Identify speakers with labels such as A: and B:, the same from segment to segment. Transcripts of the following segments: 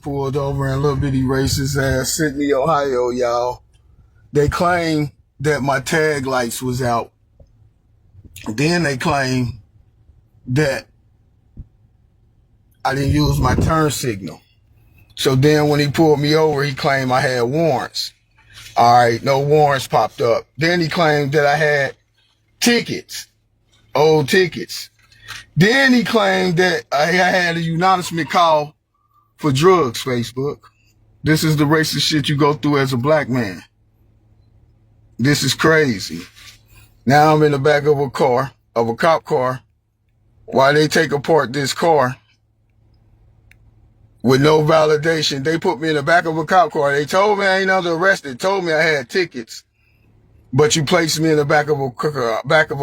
A: pulled over in little bitty racist ass Sydney, Ohio, y'all. They claim that my tag lights was out. Then they claim that I didn't use my turn signal. So then when he pulled me over, he claimed I had warrants. All right, no warrants popped up. Then he claimed that I had tickets, old tickets. Then he claimed that I had a unanimous call for drugs, Facebook. This is the racist shit you go through as a black man. This is crazy. Now I'm in the back of a car, of a cop car, while they take apart this car with no validation. They put me in the back of a cop car. They told me I ain't under arrest. They told me I had tickets, but you placed me in the back of a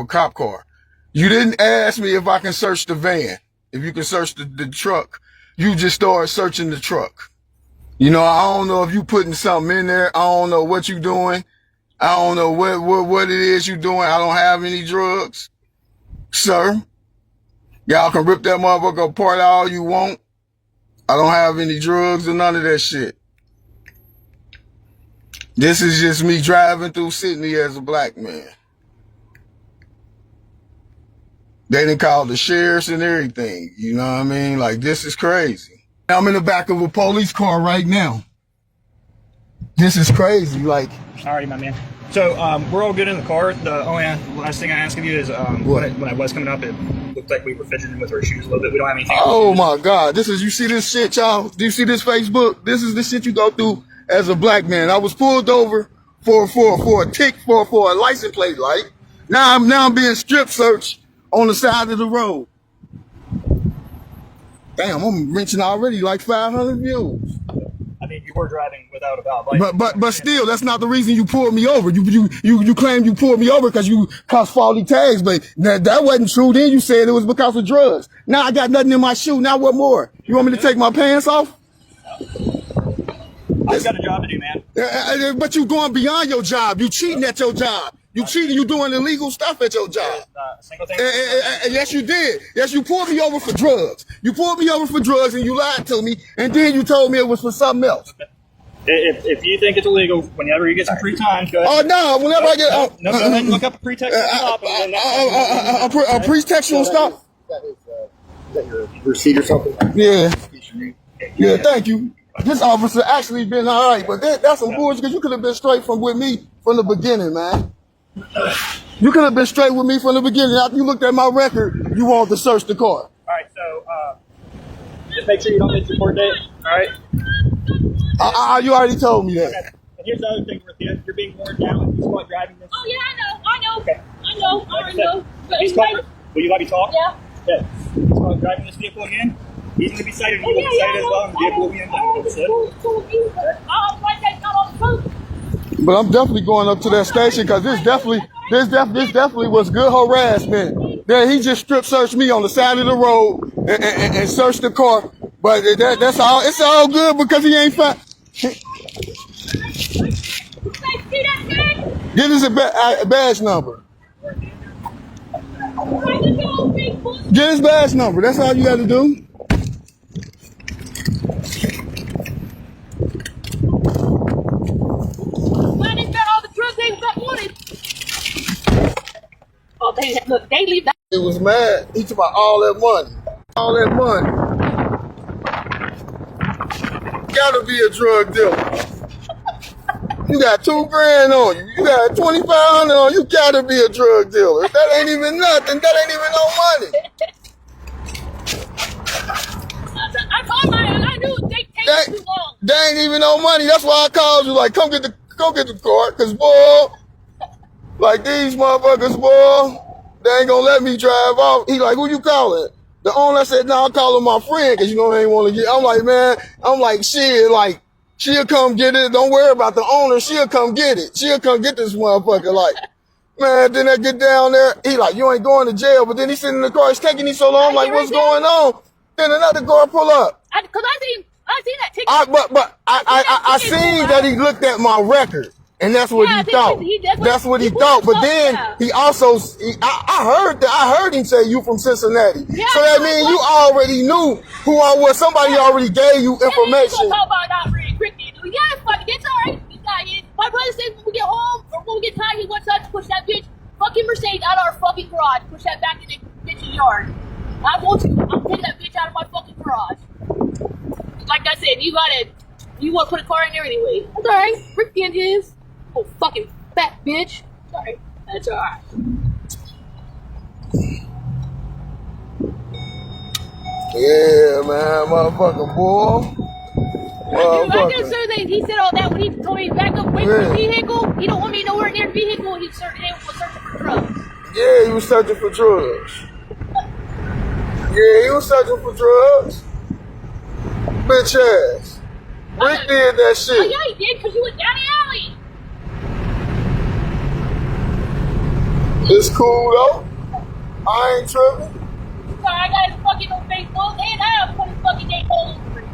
A: cop car. You didn't ask me if I can search the van, if you can search the truck. You just started searching the truck. You know, I don't know if you putting something in there. I don't know what you doing. I don't know what it is you doing. I don't have any drugs. Sir, y'all can rip that motherfucker apart all you want. I don't have any drugs or none of that shit. This is just me driving through Sydney as a black man. They done called the sheriffs and everything. You know what I mean? Like, this is crazy. I'm in the back of a police car right now. This is crazy. Like,
B: alrighty, my man. So we're all good in the car. The only last thing I ask of you is when I was coming up, it looked like we were fidgeting with our shoes a little bit. We don't have anything.
A: Oh my God! You see this shit, y'all? Do you see this Facebook? This is the shit you go through as a black man. I was pulled over for a license plate light. Now I'm being strip searched on the side of the road. Damn, I'm reaching already like 500 views.
B: I mean, you were driving without a valid license.
A: But still, that's not the reason you pulled me over. You claim you pulled me over because you caused faulty tags, but that wasn't true. Then you said it was because of drugs. Now I got nothing in my shoe. Now what more? You want me to take my pants off?
B: I've got a job to do, man.
A: But you going beyond your job. You cheating at your job. You cheating. You doing illegal stuff at your job.
B: Single thing.
A: Yes, you did. Yes, you pulled me over for drugs. You pulled me over for drugs and you lied to me, and then you told me it was for something else.
B: If you think it's illegal, whenever you get some free time, go ahead.
A: Oh no! Whenever I get
B: go ahead and look up a pretextual stop.
A: A pretextual stop.
C: Is that your receipt or something?
A: Yeah. Yeah. Thank you. This officer actually been all right, but that's some bullshit because you could have been straight with me from the beginning, man. You could have been straight with me from the beginning. After you looked at my record, you wanted to search the car.
B: All right, so just make sure you don't miss your court date. All right.
A: You already told me that.
B: Okay. And here's the other thing with you: you're being warned now. It's called driving this.
D: Oh yeah, I know.
B: Okay.
D: I already know. But
B: He's called, will you let me talk?
D: Yeah.
B: Okay. It's called driving this vehicle again. He's going to be cited. You will be cited as well. And the vehicle will be impounded.
A: But I'm definitely going up to that station because this definitely was good harassment. Then he just strip searched me on the side of the road and searched the car. But that's all. It's all good because he ain't found. Give us a badge number. Get his badge number. That's all you got to do.
D: Oh, look, they leave that.
A: It was mad. He took about all that money. All that money. Gotta be a drug dealer. You got $2 grand on you. You got $2,500 on you. Gotta be a drug dealer. That ain't even nothing. That ain't even no money.
D: I told I knew they take too long.
A: That ain't even no money. That's why I called you. Like, come get the car. Cause boy, like these motherfuckers, boy, they ain't gonna let me drive off. He like, who you calling? The owner said, no, I'm calling my friend, cause you know they ain't want to get. I'm like, man, shit, like, she'll come get it. Don't worry about the owner. She'll come get it. She'll come get this motherfucker. Like, man, then I get down there. He like, you ain't going to jail. But then he sitting in the car. It's taking me so long. I'm like, what's going on? Then another car pull up.
D: Cause I seen that ticket.
A: I seen that he looked at my record. And that's what he thought. That's what he thought. But then he also, I heard him say you from Cincinnati. So that means you already knew who I was. Somebody already gave you information.
D: Yeah, fuck, it's alright. My brother said when we get home or when we get tired, he wants us to push that bitch fucking Mercedes out of our fucking garage. Push that back in the bitch's yard. I want to. I'm taking that bitch out of my fucking garage. Like I said, you want to put a car in there anyway. That's alright. Rick the engines. Oh, fucking fat bitch. Sorry. That's alright.
A: Yeah, man, motherfucking boy.
D: I just said that he said all that when he told me to back up, wait for the vehicle. He don't want me nowhere near the vehicle. He was searching for drugs.
A: Yeah, he was searching for drugs. Yeah, he was searching for drugs. Bitch ass. Rick did that shit.
D: Oh, yeah, he did, because you went down the alley.
A: It's cool, though. I ain't tripping.
D: Sorry, I got his fucking on Facebook, and I have put his fucking name all over it.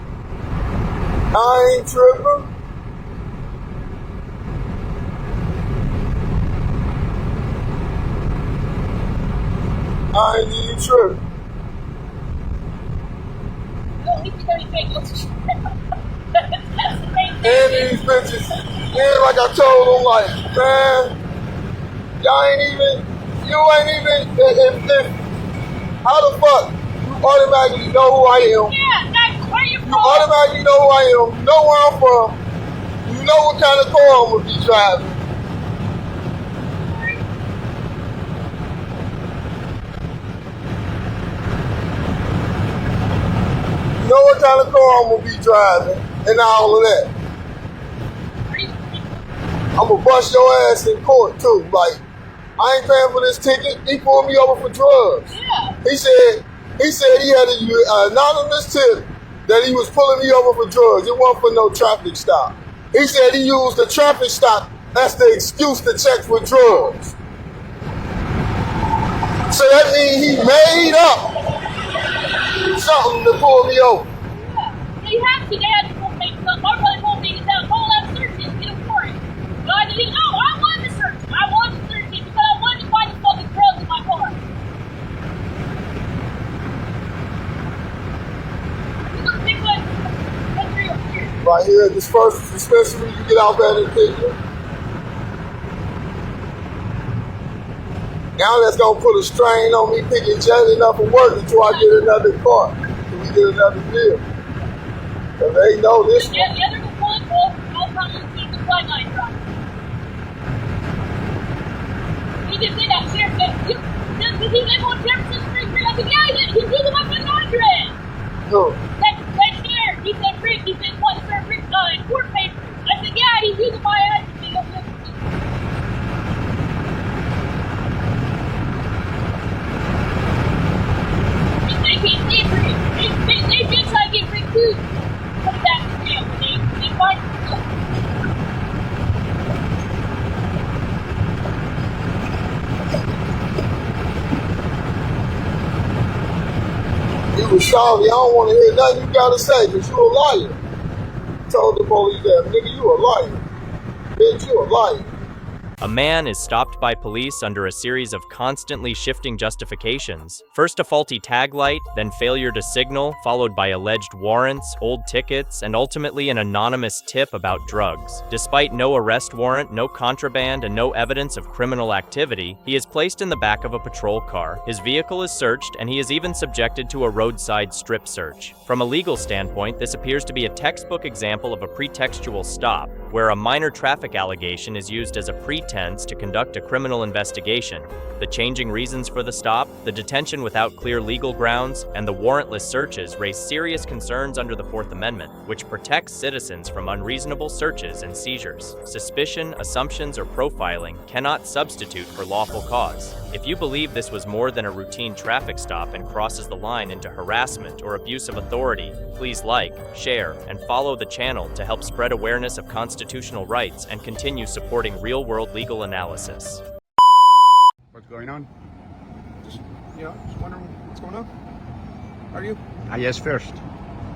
A: I ain't tripping. I ain't even tripping.
D: No, he can only take those.
A: And these bitches, yeah, like I told them, like, man, y'all ain't even, if how the fuck you automatically know who I am?
D: Yeah, that's where you
A: You automatically know who I am. You know where I'm from. You know what kind of car I'm gonna be driving. You know what kind of car I'm gonna be driving, and all of that. I'm gonna bust your ass in court too. Like, I ain't paying for this ticket. He pulled me over for drugs.
D: Yeah.
A: He said he had an anonymous tip that he was pulling me over for drugs. It wasn't for no traffic stop. He said he used the traffic stop as the excuse to check for drugs. So that means he made up something to pull me over.
D: Yeah. They have to pull things up. My brother told me that whole out searches, get a warrant. But I didn't know. I wanted to search. I wanted to search it because I wanted to find the fucking drugs in my car.
A: Right here at this first dispensary, you get out there and pick it. Now that's gonna put a strain on me picking Jalen up from work until I get another car. Until we get another deal. Cause they know this one.
D: Yeah, they're gonna pull it off. I'll probably keep the flight line drop. He just did that. Sheriff said, does he live on Jefferson Street? I said, yeah, he's using my fucking address.
A: No.
D: That sheriff, he said, Rick, he said, what, sir, Rick, court papers. I said, yeah, he's using my address. They did try to get Rick too. Put it back in jail, but they find
A: He was shouting, I don't want to hear nothing you gotta say, because you a liar. Told the police that, nigga, you a liar. Bitch, you a liar.
E: A man is stopped by police under a series of constantly shifting justifications. First a faulty tag light, then failure to signal, followed by alleged warrants, old tickets, and ultimately an anonymous tip about drugs. Despite no arrest warrant, no contraband, and no evidence of criminal activity, he is placed in the back of a patrol car. His vehicle is searched, and he is even subjected to a roadside strip search. From a legal standpoint, this appears to be a textbook example of a pretextual stop, where a minor traffic allegation is used as a pretense to conduct a criminal investigation. The changing reasons for the stop, the detention without clear legal grounds, and the warrantless searches raise serious concerns under the Fourth Amendment, which protects citizens from unreasonable searches and seizures. Suspicion, assumptions, or profiling cannot substitute for lawful cause. If you believe this was more than a routine traffic stop and crosses the line into harassment or abuse of authority, please like, share, and follow the channel to help spread awareness of constitutional rights and continue supporting real-world legal analysis.
F: What's going on?
C: Just wondering what's going on. How are you?
F: Yes, first.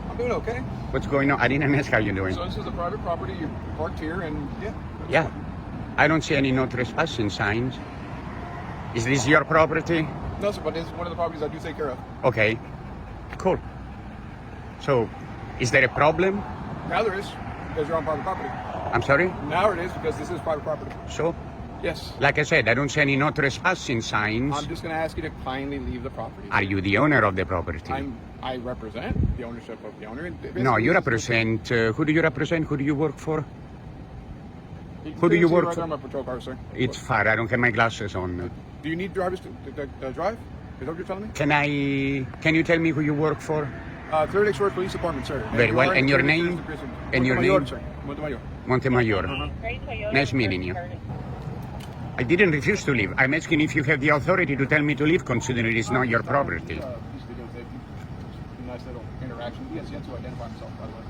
C: I'm doing okay.
F: What's going on? I didn't ask how you're doing.
C: So this is a private property. You parked here, and yeah.
F: Yeah. I don't see any no trespassing signs. Is this your property?
C: No, sir, but it's one of the properties I do take care of.
F: Okay, cool. So, is there a problem?
C: Now there is, because you're on private property.
F: I'm sorry?
C: Now it is, because this is private property.
F: So,
C: Yes.
F: like I said, I don't see any no trespassing signs.
C: I'm just going to ask you to kindly leave the property.
F: Are you the owner of the property?
C: I represent the ownership of the owner.
F: No, you represent, who do you represent? Who do you work for? Who do you work for?
C: I'm a patrol car, sir.
F: It's far, I don't have my glasses on.
C: Do you need drivers to drive? Is that what you're telling me?
F: Can you tell me who you work for?
C: Third Shores Police Department, sir.
F: Very well, and your name? And your name?
C: Sir. Montemayor.
F: Montemayor. Nice meeting you. I didn't refuse to leave. I'm asking if you have the authority to tell me to leave, considering it is not your property.
C: Nice little interaction. Yes, you have to identify himself, by the way.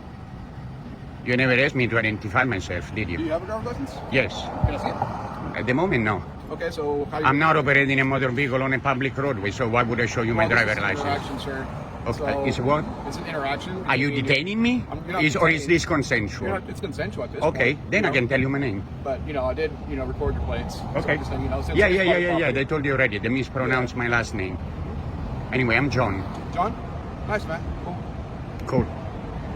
F: You never asked me to identify myself, did
C: Do
F: you?
C: you have a driver's license?
F: Yes.
C: Can I see it?
F: At the moment, no.
C: Okay, so how do you...
F: I'm not operating a motor vehicle on a public roadway, so why would I show you my
C: Well, this
F: driver's
C: is an
F: license?
C: interaction, sir.
F: Okay,
C: So,
F: is what?
C: It's an interaction.
F: Are you detaining me?
C: You're not
F: Or is
C: detaining.
F: this consensual?
C: It's consensual at this
F: Okay,
C: point.
F: then
C: you
F: I
C: know?
F: can tell you my name.
C: But, I did, record your plates. So
F: Okay.
C: I'm just saying, since
F: Yeah,
C: it's private
F: yeah.
C: property.
F: They told you already. They mispronounced my last name. Anyway, I'm John.
C: John? Nice, man. Cool.
F: Cool.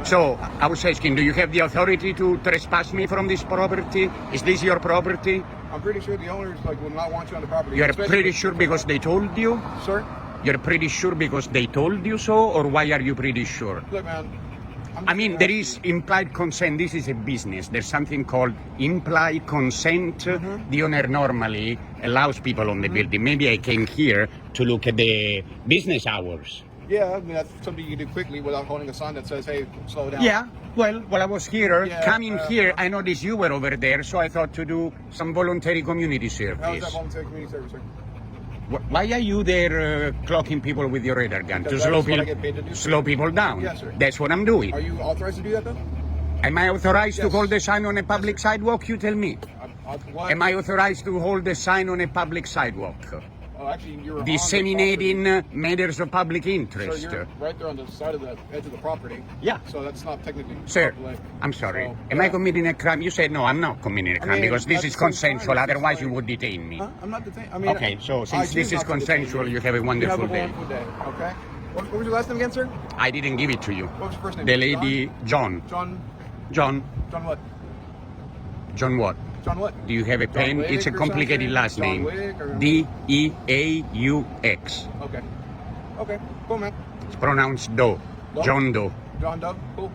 F: So, I was asking, do you have the authority to trespass me from this property? Is this your property?
C: I'm pretty sure the owners will not want you on the property.
F: You're
C: especially
F: pretty
C: with-
F: sure because they told you?
C: Sir?
F: You're pretty sure because they told you so, or why are you pretty sure?
C: Look, man.
F: I mean, there is implied consent. This is a business. There's something called implied consent. The owner normally allows people on the building. Maybe I came here to look at the business hours.
C: Yeah, I mean, that's something you can do quickly without holding a sign that says, hey, slow down.
F: Yeah, well, while I was here,
C: Yeah,
F: coming here, I noticed you were over there, so I thought to do some voluntary community
C: How is
F: service.
C: that voluntary community service, sir?
F: Why are you there clocking people with your radar gun?
C: Because
F: To
C: that
F: slow
C: is what I
F: people,
C: get paid to do.
F: slow people down?
C: Yes, sir.
F: That's what I'm doing.
C: Are you authorized to do that, though?
F: Am I authorized to
C: Yes.
F: hold a sign on a public sidewalk? You tell me.
C: What?
F: Am I authorized to hold a sign on a public sidewalk?
C: Oh, actually, you're on the
F: Disseminating matters of public
C: property.
F: interest.
C: So you're right there on the side of the edge of the property.
F: Yeah.
C: So that's not technically...
F: Sir,
C: public.
F: I'm sorry.
C: So,
F: Am
C: yeah.
F: I committing a crime? You said no, I'm not committing a crime
C: mean,
F: because this
C: at
F: is
C: the same
F: consensual.
C: time, it's
F: Otherwise,
C: just
F: you
C: like-
F: would detain me.
C: Huh? I'm not detained. I mean...
F: Okay, so
C: I
F: since
C: choose
F: this is
C: not to detain
F: consensual, you have a
C: You
F: wonderful
C: have a
F: day.
C: wonderful day, okay? What was your last name again, sir?
F: I didn't give it to you.
C: What was your first name?
F: The lady, John.
C: John?
F: John.
C: John what?
F: John what?
C: John what?
F: Do you have a pen?
C: Wick
F: It's a
C: or
F: complicated
C: something?
F: last
C: John
F: name.
C: Wick or-
F: D-E-A-U-X.
C: Okay. Okay, cool, man.
F: It's pronounced Doe.
C: Doe?
F: John Doe.
C: John Doe, cool.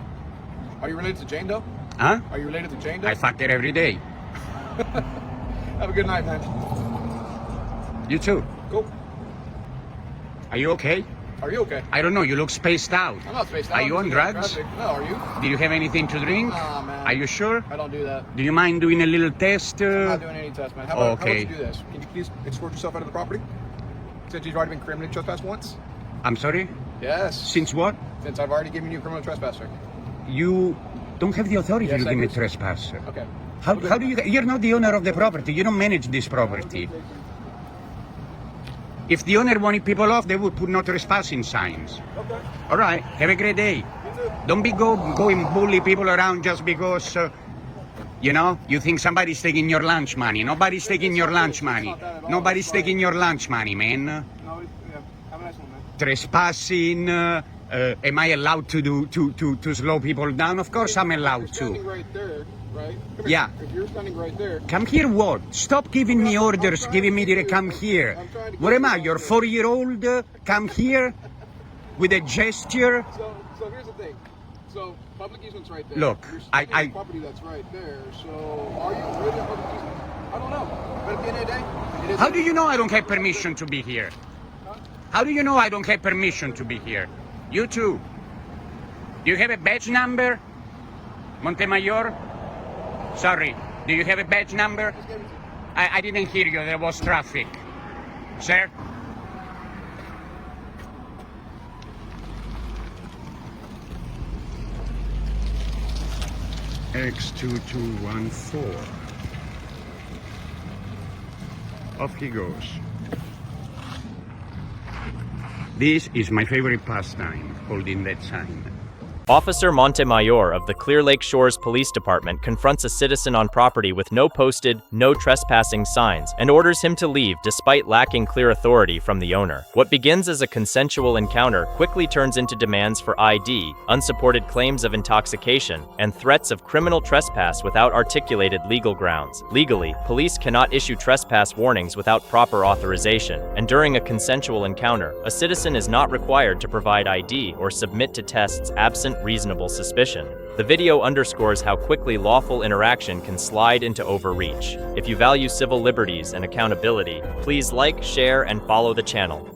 C: Are you related to Jane Doe?
F: Huh?
C: Are you related to Jane Doe?
F: I fuck her every day.
C: Have a good night, man.
F: You too.
C: Cool.
F: Are you okay?
C: Are you okay?
F: I don't know. You look spaced out.
C: I'm not spaced out.
F: Are you on
C: I'm just in
F: drugs?
C: traffic. No, are you?
F: Do you have anything to drink?
C: Nah, man.
F: Are you sure?
C: I don't do that.
F: Do you mind doing a little test?
C: I'm not doing any tests, man. How about
F: Okay.
C: you do this? Can you please escort yourself out of the property? Since you've already been criminally trespassed once?
F: I'm sorry?
C: Yes.
F: Since what?
C: Since I've already given you a criminal trespass, sir.
F: You don't have the authority
C: Yes,
F: to
C: I
F: give me
C: do.
F: trespass.
C: Okay.
F: How do you... You're not the owner of the property. You don't manage this property. If the owner wanted people off, they would put no trespassing signs.
C: Okay.
F: All right. Have a great day.
C: You too.
F: Don't be going bully people around just because, you think somebody's taking your lunch money. Nobody's taking your lunch money. Nobody's taking your lunch money, man.
C: No, yeah. Have a nice one, man.
F: Trespassing. Am I allowed to slow people down? Of course I'm allowed
C: You're standing
F: to.
C: right there, right? Come
F: Yeah.
C: Here. If you're standing right there,
F: Come here what? Stop giving me orders, giving me the come here. What am I, your 4-year-old? Come here? With a gesture?
C: so here's the thing. So public easement's right there.
F: Look,
C: You're
F: I-
C: standing on property that's right there. So are you really on public easement? I don't know. But at the end of the day, it is.
F: How do you know I don't have permission to be here? How do you know I don't have permission to be here? You too. Do you have a badge number? Montemayor? Sorry. Do you have a badge number? I didn't hear you. There was traffic. Sir? X2214. Off he goes. This is my favorite pastime, holding that sign.
E: Officer Montemayor of the Clear Lake Shores Police Department confronts a citizen on property with no posted, no trespassing signs and orders him to leave despite lacking clear authority from the owner. What begins as a consensual encounter quickly turns into demands for ID, unsupported claims of intoxication, and threats of criminal trespass without articulated legal grounds. Legally, police cannot issue trespass warnings without proper authorization, and during a consensual encounter, a citizen is not required to provide ID or submit to tests absent reasonable suspicion. The video underscores how quickly lawful interaction can slide into overreach. If you value civil liberties and accountability, please like, share, and follow the channel.